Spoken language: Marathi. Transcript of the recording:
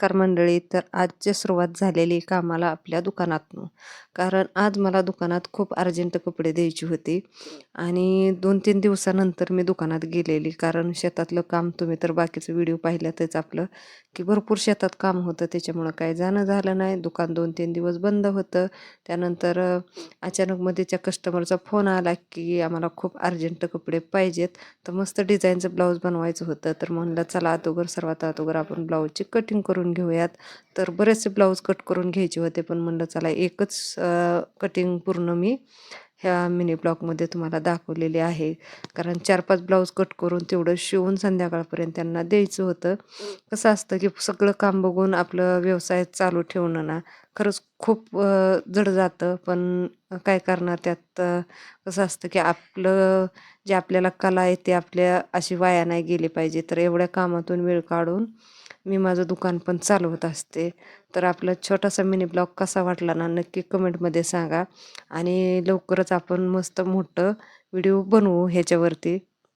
नमस्कार मंडळी. तर आजची सुरुवात झालेली कामाला आपल्या दुकानातनं. कारण आज मला दुकानात खूप अर्जंट कपडे द्यायची होती आणि 2-3 दिवसानंतर मी दुकानात गेलेली. कारण शेतातलं काम तुम्ही तर बाकीचं व्हिडिओ पाहिल्यातच आपलं, की भरपूर शेतात काम होतं. त्याच्यामुळं काही जाणं झालं नाही. दुकान 2-3 दिवस बंद होतं. त्यानंतर अचानक मध्ये त्या कस्टमरचा फोन आला, की आम्हाला खूप अर्जंट कपडे पाहिजेत. तर मस्त डिझाईनचं ब्लाऊज बनवायचं होतं. तर म्हणलं चला सर्वात अगोदर आपण ब्लाऊजची कटिंग करून घेऊयात. तर बरेचसे ब्लाऊज कट करून घ्यायचे होते, पण म्हणलं चला एकच कटिंग पूर्ण मी ह्या मिनी ब्लॉगमध्ये तुम्हाला दाखवलेली आहे. कारण 4-5 ब्लाऊज कट करून तेवढं शिवून संध्याकाळपर्यंत त्यांना द्यायचं होतं. कसं असतं की सगळं काम बघून आपलं व्यवसाय चालू ठेवणं ना खरंच खूप जड जातं. पण काय करणार त्यात कसं असतं की आपलं जे आपल्याला कला आहे ते आपल्या अशी वाया नाही गेली पाहिजे. तर एवढ्या कामातून वेळ काढून मी माझं दुकान पण चालवत असते. तर आपला छोटासा मिनी ब्लॉग कसा वाटला ना नक्की कमेंटमध्ये सांगा आणि लवकरच आपण मस्त मोठं व्हिडिओ बनवू ह्याच्यावरती.